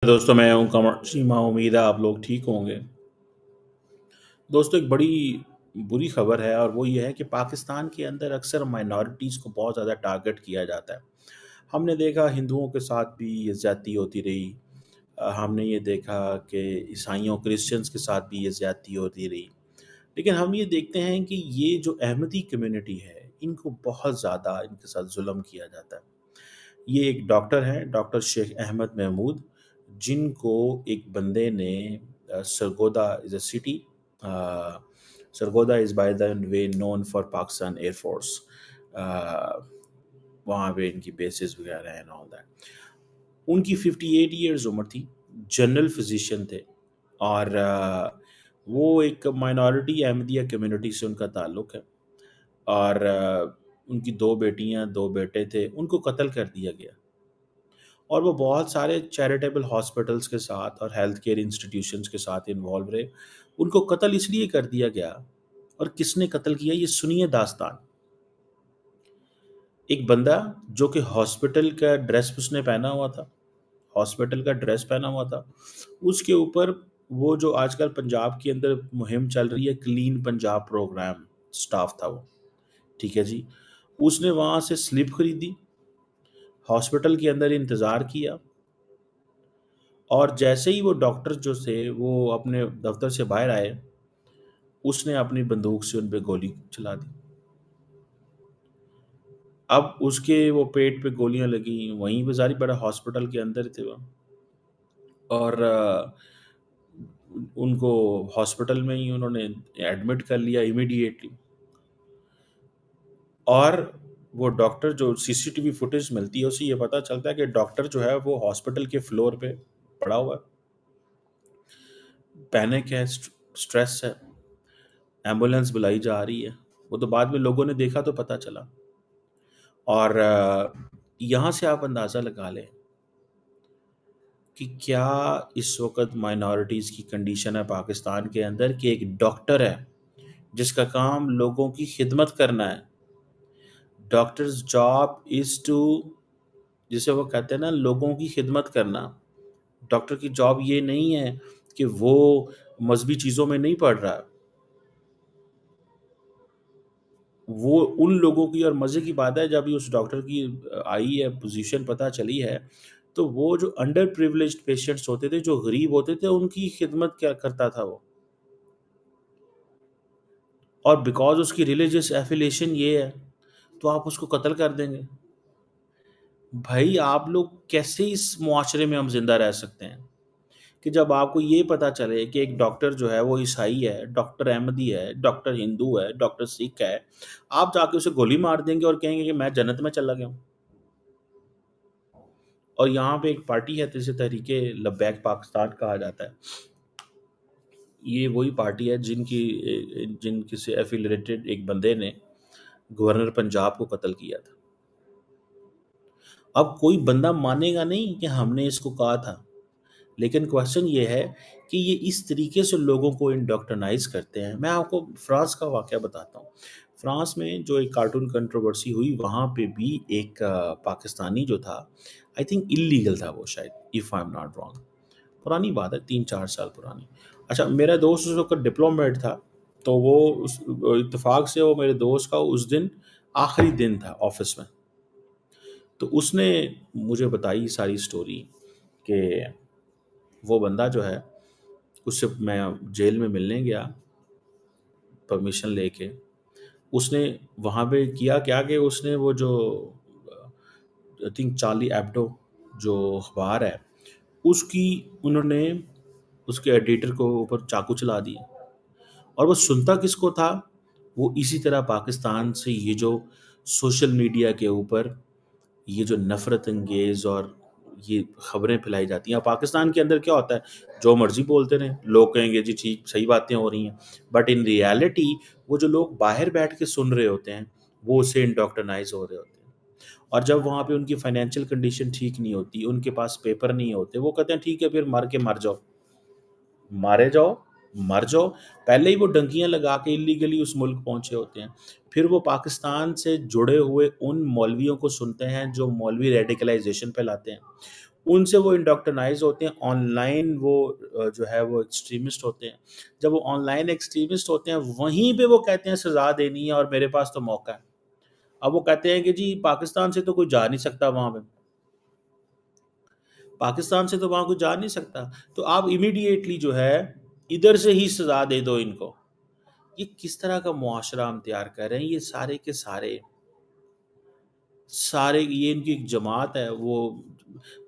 दोस्तों, मैं हूं कमर सीमा। उम्मीद है आप लोग ठीक होंगे। दोस्तों, एक बड़ी बुरी खबर है और वो ये है कि पाकिस्तान के अंदर अक्सर माइनॉरिटीज़ को बहुत ज़्यादा टारगेट किया जाता है। हमने देखा हिंदुओं के साथ भी ये ज़्यादती होती रही। हमने ये देखा कि ईसाइयों क्रिश्चियंस के साथ भी ये ज़्यादती होती रही। लेकिन हम ये देखते हैं कि ये जो अहमदी कम्युनिटी है, इनको बहुत ज़्यादा इनके साथ जुल्म किया जाता है। ये एक डॉक्टर हैं, डॉक्टर शेख अहमद महमूद, जिनको एक बंदे ने Sargodha is a city, Sargodha is by the way known for Pakistan air force. वहाँ पे इनकी बेसिस वगैरह हैं एंड ऑल दैट। उनकी 58 ईयर्स उम्र थी, जनरल फिजिशियन थे और वो एक माइनॉरिटी अहमदिया कम्युनिटी से उनका ताल्लुक़ है और उनकी 2 बेटियाँ, 2 बेटे थे, उनको कत्ल कर दिया गया। और वो बहुत सारे चैरिटेबल हॉस्पिटल्स के साथ और हेल्थ केयर इंस्टीट्यूशंस के साथ इन्वॉल्व रहे। उनको कत्ल इसलिए कर दिया गया और किसने कत्ल किया ये सुनिए दास्तान। एक बंदा जो कि हॉस्पिटल का ड्रेस उसने पहना हुआ था, हॉस्पिटल का ड्रेस पहना हुआ था, उसके ऊपर वो जो आजकल पंजाब के अंदर मुहिम चल रही है क्लीन पंजाब प्रोग्राम, स्टाफ था वो, ठीक है जी। उसने वहाँ से स्लिप खरीदी, हॉस्पिटल के अंदर इंतज़ार किया और जैसे ही वो डॉक्टर जो थे वो अपने दफ्तर से बाहर आए, उसने अपनी बंदूक से उन पे गोली चला दी। अब उसके वो पेट पे गोलियां लगी, वहीं पे जारी बड़ा हॉस्पिटल के अंदर थे वो और उनको हॉस्पिटल में ही उन्होंने एडमिट कर लिया इमीडिएटली। और वो डॉक्टर जो सीसीटीवी फुटेज मिलती है उससे ये पता चलता है कि डॉक्टर जो है वो हॉस्पिटल के फ्लोर पे पड़ा हुआ है, पैनिक है, स्ट्रेस है, एम्बुलेंस बुलाई जा रही है। वो तो बाद में लोगों ने देखा तो पता चला। और यहाँ से आप अंदाज़ा लगा लें कि क्या इस वक्त माइनॉरिटीज़ की कंडीशन है पाकिस्तान के अंदर कि एक डॉक्टर है जिसका काम लोगों की खिदमत करना है। डॉक्टर्स जॉब इज़ टू, जिसे वो कहते हैं ना, लोगों की खिदमत करना। डॉक्टर की जॉब ये नहीं है कि वो मजहबी चीज़ों में नहीं पड़ रहा है। वो उन लोगों की, और मज़े की बात है जब ये उस डॉक्टर की आई है पोजीशन पता चली है, तो वो जो अंडर प्रिविलेज्ड पेशेंट्स होते थे, जो गरीब होते थे, उनकी खिदमत क्या करता था वो। और बिकॉज़ उसकी रिलीजियस एफिलिएशन ये है, तो आप उसको कत्ल कर देंगे। भाई आप लोग कैसे इस मुआशरे में हम ज़िंदा रह सकते हैं कि जब आपको ये पता चले कि एक डॉक्टर जो है वो ईसाई है, डॉक्टर अहमदी है, डॉक्टर हिंदू है, डॉक्टर सिख है, आप जाके उसे गोली मार देंगे और कहेंगे कि मैं जन्नत में चला गया हूँ। और यहाँ पे एक पार्टी है जिसे तहरीके लब्बैक पाकिस्तान कहा जाता है। ये वही पार्टी है जिनकी से एफिलिएटेड एक बंदे ने गवर्नर पंजाब को कत्ल किया था। अब कोई बंदा मानेगा नहीं कि हमने इसको कहा था, लेकिन क्वेश्चन ये है कि ये इस तरीके से लोगों को इंडोक्ट्रिनाइज करते हैं। मैं आपको फ्रांस का वाक़या बताता हूँ। फ्रांस में जो एक कार्टून कंट्रोवर्सी हुई, वहाँ पे भी एक पाकिस्तानी जो था, आई थिंक इल्लीगल था वो शायद, if I am not wrong. पुरानी बात है, 3-4 साल पुरानी। अच्छा, मेरा दोस्त उस वक़्त डिप्लोमेट था, तो वो उस इत्तेफ़ाक से वो मेरे दोस्त का उस दिन आखिरी दिन था ऑफ़िस में। तो उसने मुझे बताई सारी स्टोरी कि वो बंदा जो है, उससे मैं जेल में मिलने गया परमिशन लेके। उसने वहाँ पे किया क्या कि उसने वो जो आई थिंक चार्ली एब्डो जो अखबार है, उसकी उन्होंने उसके एडिटर को ऊपर चाकू चला दिए। और वो सुनता किसको था? वो इसी तरह पाकिस्तान से ये जो सोशल मीडिया के ऊपर ये जो नफ़रत अंगेज़ और ये खबरें फैलाई जाती हैं। अब पाकिस्तान के अंदर क्या होता है, जो मर्ज़ी बोलते रहें, लोग कहेंगे जी ठीक, सही बातें हो रही हैं। बट इन रियलिटी वो जो लोग बाहर बैठ के सुन रहे होते हैं, वो उससे इंडोक्ट्रिनाइज़ हो रहे होते हैं। और जब वहाँ पे उनकी फाइनेंशियल कंडीशन ठीक नहीं होती, उनके पास पेपर नहीं होते, वो कहते हैं ठीक है फिर मर के मर जाओ। मारे जाओ, मर जाओ। पहले ही वो डंकियाँ लगा के इल्लीगली उस मुल्क पहुँचे होते हैं। फिर वो पाकिस्तान से जुड़े हुए उन मौलवियों को सुनते हैं जो मौलवी रेडिकलाइज़ेशन फैलाते हैं। उनसे वो इंडोक्ट्रिनाइज़ होते हैं, ऑनलाइन वो जो है वो एक्सट्रीमिस्ट होते हैं। जब वो ऑनलाइन एक्सट्रीमिस्ट होते हैं, वहीं पे वो कहते हैं सज़ा देनी है और मेरे पास तो मौका है। अब वो कहते हैं कि जी पाकिस्तान से तो कोई जा नहीं सकता वहाँ पे, पाकिस्तान से तो वहाँ कोई जा नहीं सकता, तो आप इमीडिएटली जो है इधर से ही सज़ा दे दो इनको। ये किस तरह का मुआशरा हम तैयार कर रहे हैं? ये सारे के सारे, सारे ये इनकी एक जमात है वो,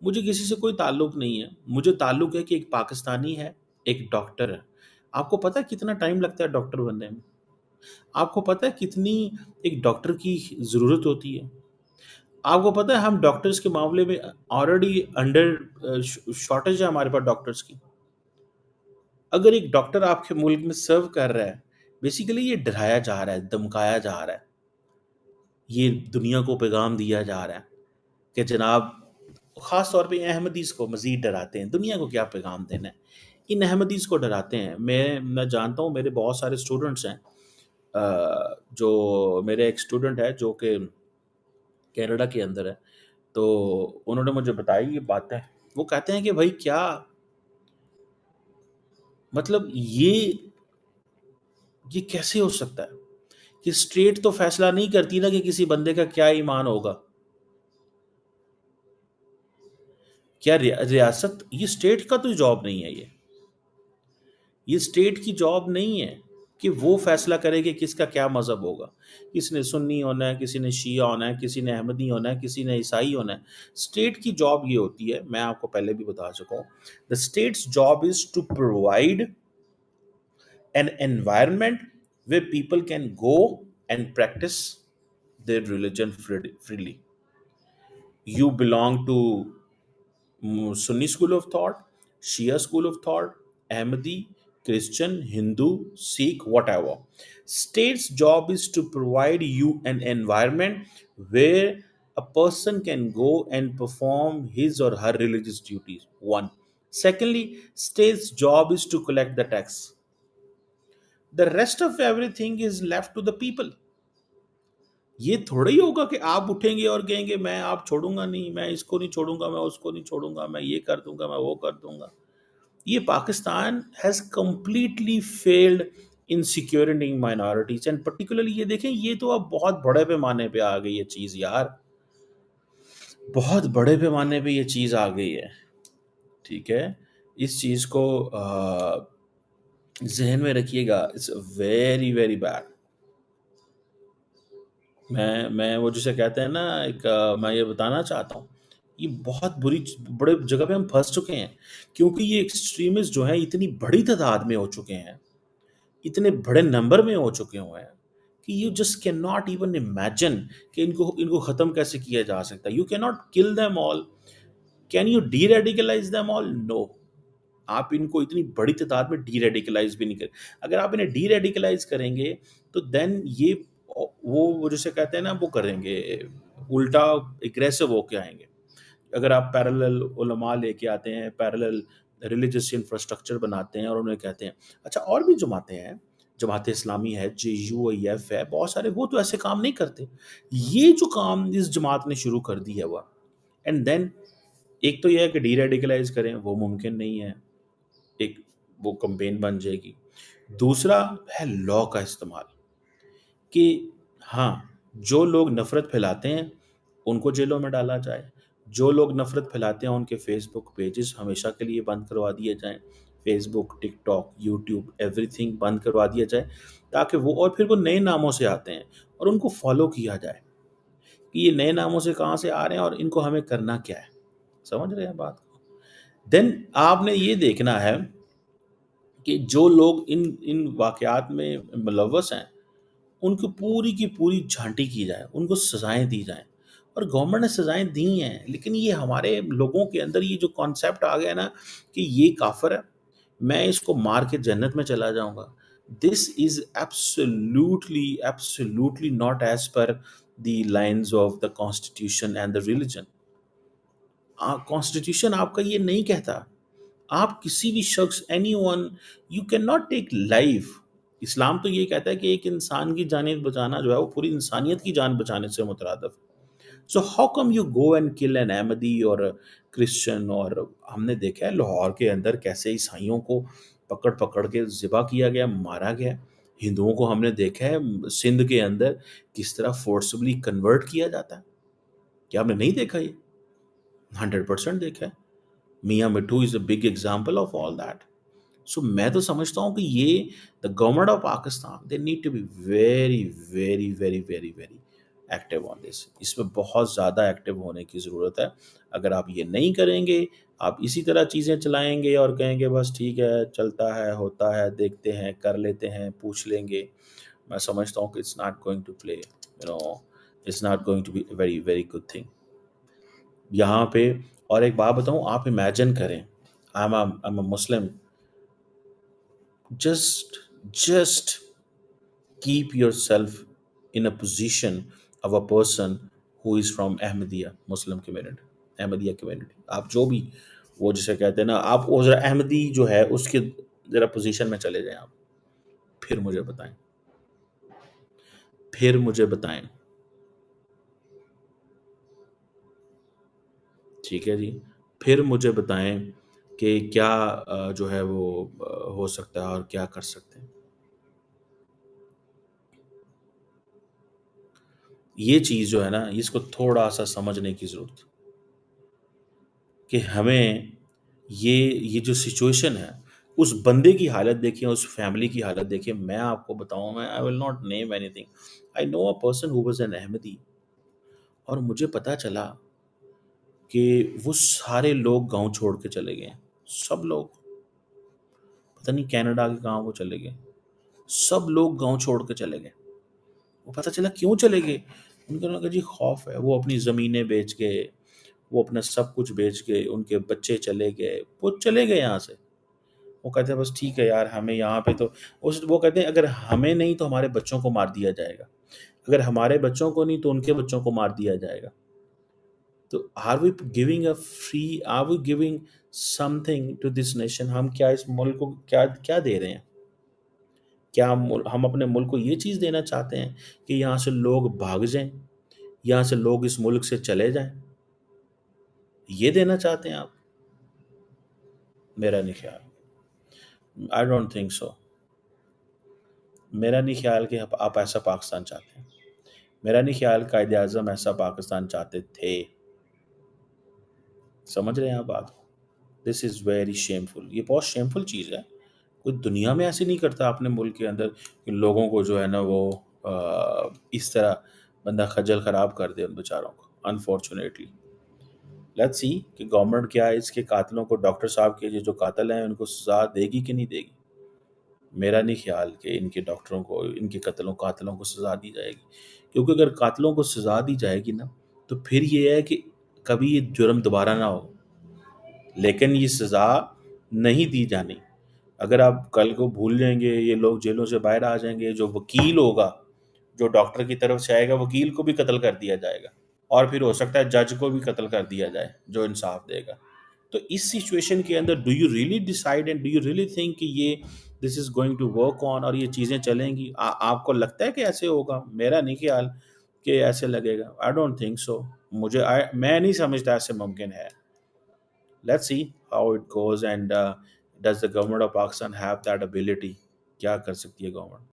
मुझे किसी से कोई ताल्लुक नहीं है। मुझे ताल्लुक है कि एक पाकिस्तानी है, एक डॉक्टर है। आपको पता है कितना टाइम लगता है डॉक्टर बनने में? आपको पता है कितनी एक डॉक्टर की ज़रूरत होती है? आपको पता है हम डॉक्टर्स के मामले में ऑलरेडी अंडर शॉर्टेज है हमारे पास डॉक्टर्स की। अगर एक डॉक्टर आपके मुल्क में सर्व कर रहा है, बेसिकली ये डराया जा रहा है, धमकाया जा रहा है। ये दुनिया को पैगाम दिया जा रहा है कि जनाब, ख़ास तौर पे अहमदीज़ को मज़ीद डराते हैं, दुनिया को क्या पैगाम देना है। इन अहमदीज़ को डराते हैं। मैं जानता हूँ, मेरे बहुत सारे स्टूडेंट्स हैं, जो मेरे एक स्टूडेंट है जो कि कनाडा के अंदर है, तो उन्होंने मुझे बताई ये बातें। वो कहते हैं कि भाई क्या मतलब ये कैसे हो सकता है कि स्टेट तो फैसला नहीं करती ना कि किसी बंदे का क्या ईमान होगा। क्या रियासत, ये स्टेट का तो जॉब नहीं है, ये स्टेट की जॉब नहीं है कि वो फैसला करे कि किसका क्या मज़हब होगा। किसी ने सुन्नी होना है, किसी ने शिया होना है, किसी ने अहमदी होना है, किसी ने ईसाई होना है। स्टेट की जॉब ये होती है, मैं आपको पहले भी बता चुका हूँ, the state's job is to provide an environment where people can go and practice their religion freely. You belong to Sunni school of thought, Shia school of thought, Ahmadi, Christian, Hindu, Sikh, whatever. State's job is to provide you an environment where a person can go and perform his or her religious duties. One. Secondly, state's job is to collect the tax. The rest of everything is left to the people. ये थोड़ा ही होगा कि आप उठेंगे और कहेंगे मैं आप छोड़ूंगा नहीं, मैं इसको नहीं छोड़ूंगा, मैं उसको नहीं छोड़ूंगा, मैं ये कर दूंगा, मैं वो कर दूंगा। ये Pakistan has completely failed in securing minorities and particularly ये देखें, ये तो अब बहुत बड़े पैमाने पे आ गई है चीज़ यार, बहुत बड़े पैमाने पे ये चीज़ आ गई है। ठीक है, इस चीज़ को जहन में रखिएगा, इट्स वेरी वेरी बैड। मैं वो जिसे कहते हैं ना, एक मैं ये बताना चाहता हूँ, ये बहुत बड़े जगह पे हम फंस चुके हैं, क्योंकि ये एक्सट्रीमिस्ट जो है इतनी बड़ी तादाद में हो चुके हैं, इतने बड़े नंबर में हो चुके हुए हैं कि you just can not even imagine कि इनको इनको ख़त्म कैसे किया जा सकता है। You can not kill them all. Can you deradicalize them all? No. आप इनको इतनी बड़ी तादाद में डी रेडिकलाइज भी नहीं कर, अगर आप इन्हें डी रेडिकलाइज करेंगे तो देन ये वो जिसे कहते हैं ना वो करेंगे, उल्टा एग्रेसिव होके आएंगे। अगर आप पैरेलल उलमा लेके आते हैं, पैरेलल रिलीजियस इंफ्रास्ट्रक्चर बनाते हैं और उन्हें कहते हैं, अच्छा और भी जमातें हैं, जमात इस्लामी है, JUIF है, बहुत सारे, वो तो ऐसे काम नहीं करते। ये जो काम इस जमात ने शुरू कर दी है वह, एंड देन एक तो यह है कि डी रेडिकलाइज करें, वो मुमकिन नहीं है, एक वो कंपेन बन जाएगी। दूसरा है लॉ का इस्तेमाल, कि हाँ, जो लोग नफ़रत फैलाते हैं उनको जेलों में डाला जाए, जो लोग नफ़रत फैलाते हैं उनके फेसबुक पेजेस हमेशा के लिए बंद करवा दिए जाएं, फेसबुक, टिकटॉक, यूट्यूब, एवरीथिंग बंद करवा दिया जाए, ताकि वो, और फिर वो नए नामों से आते हैं और उनको फॉलो किया जाए कि ये नए नामों से कहाँ से आ रहे हैं और इनको हमें करना क्या है। समझ रहे हैं बात को? देन आपने ये देखना है कि जो लोग इन इन वाक़यात में मुलव्वस हैं, उनको पूरी की पूरी झांटी की जाए, उनको सज़ाएँ दी जाएँ। और गवर्नमेंट ने सज़ाएँ दी हैं, लेकिन ये हमारे लोगों के अंदर ये जो कॉन्सेप्ट आ गया ना कि ये काफ़िर है, मैं इसको मार के जन्नत में चला जाऊँगा। This is absolutely, absolutely not as per the lines of the constitution and the religion. Constitution आपका ये नहीं कहता। आप किसी भी शख्स, anyone, you can not take life. इस्लाम तो ये कहता है कि एक इंसान की जान बचाना जो है वो पूरी इंसानियत की जान बचाने से मुतरादफ है। So how come you go and kill an Ahmadi और क्रिश्चियन? और हमने देखा है लाहौर के अंदर कैसे ईसाइयों को पकड़ पकड़ के ज़िबा किया गया, मारा गया। हिंदुओं को हमने देखा है सिंध के अंदर किस तरह फोर्सबली कन्वर्ट किया जाता है। क्या आपने नहीं देखा ये? 100% देखा है। Mian Mithu is a big example of all that. So मैं तो समझता हूँ कि ये the government of Pakistan they need to be very very very very very active on this. इसमें बहुत ज़्यादा एक्टिव होने की ज़रूरत है। अगर आप ये नहीं करेंगे, आप इसी तरह चीज़ें चलाएंगे और कहेंगे बस ठीक है, चलता है, होता है, देखते हैं, कर लेते हैं, पूछ लेंगे, मैं समझता हूँ कि it's not going to play, it's not going to be very very good thing यहाँ पे। और एक बात बताऊँ, आप इमेजिन करें, I am a Muslim, just just keep yourself in a position of a person who is from Ahmadiyya Muslim community, Ahmadiyya community। आप जो भी वो जिसे कहते हैं ना, आप वो जरा अहमदी जो है उसके जरा पोजीशन में चले जाएं आप, फिर मुझे बताएं, फिर मुझे बताएं। ठीक है जी, फिर मुझे बताएं कि क्या जो है वो हो सकता है और क्या कर सकते हैं। ये चीज़ जो है ना, इसको थोड़ा सा समझने की जरूरत कि हमें ये जो सिचुएशन है, उस बंदे की हालत देखिए, उस फैमिली की हालत देखिए। मैं आपको बताऊँ, मैं I will not name anything. I know a person who was an Ahmadi, और मुझे पता चला कि वो सारे लोग गाँव छोड़ के चले गए हैं। सब लोग, पता नहीं कनाडा के कहाँ वो चले गए। सब लोग गाँव छोड़ के चले गए। वो पता चला क्यों चले गए? उनको लगा जी खौफ है, वो अपनी ज़मीनें बेच गए, वो अपना सब कुछ बेच गए, उनके बच्चे चले गए, वो चले गए यहाँ से। वो कहते हैं बस ठीक है यार, हमें यहाँ पे तो उस वो कहते हैं अगर हमें नहीं तो हमारे बच्चों को मार दिया जाएगा, अगर हमारे बच्चों को नहीं तो उनके बच्चों को मार दिया जाएगा। तो are we giving a free, are we giving something to this nation? हम क्या इस मुल्क को क्या क्या दे रहे हैं? क्या हम अपने मुल्क को ये चीज़ देना चाहते हैं कि यहाँ से लोग भाग जाएं, यहाँ से लोग इस मुल्क से चले जाएं? ये देना चाहते हैं आप? मेरा नहीं ख्याल। I don't think so. मेरा नहीं ख्याल कि आप ऐसा पाकिस्तान चाहते हैं। मेरा नहीं ख्याल कायदे आज़म ऐसा पाकिस्तान चाहते थे। समझ रहे हैं आप बात को? This is very shameful. ये बहुत शेमफुल चीज़ है। कोई दुनिया में ऐसे नहीं करता अपने मुल्क के अंदर कि लोगों को जो है ना वो इस तरह बंदा खज्जल ख़राब कर दे उन बेचारों को। अनफॉर्चुनेटली लेट्स सी कि गवर्नमेंट क्या है इसके कातिलों को, डॉक्टर साहब के जो कातिल हैं उनको सज़ा देगी कि नहीं देगी। मेरा नहीं ख्याल कि इनके डॉक्टरों को, इनके कातिलों को सज़ा दी जाएगी, क्योंकि अगर कातिलों को सज़ा दी जाएगी ना, तो फिर ये है कि कभी ये जुर्म दोबारा ना हो। लेकिन ये सज़ा नहीं दी जानी। अगर आप कल को भूल जाएंगे, ये लोग जेलों से बाहर आ जाएंगे, जो वकील होगा, जो डॉक्टर की तरफ से आएगा, वकील को भी कत्ल कर दिया जाएगा, और फिर हो सकता है जज को भी कत्ल कर दिया जाए जो इंसाफ देगा। तो इस सिचुएशन के अंदर do you really decide and do you really think कि ये this is going to work on और ये चीज़ें चलेंगी? आपको लगता है कि ऐसे होगा? मेरा नहीं ख्याल कि ऐसे लगेगा। I don't think so. मैं नहीं समझता ऐसे मुमकिन है। Let's see how it goes and does the government of Pakistan have that ability? क्या कर सकती है गवर्नमेंट?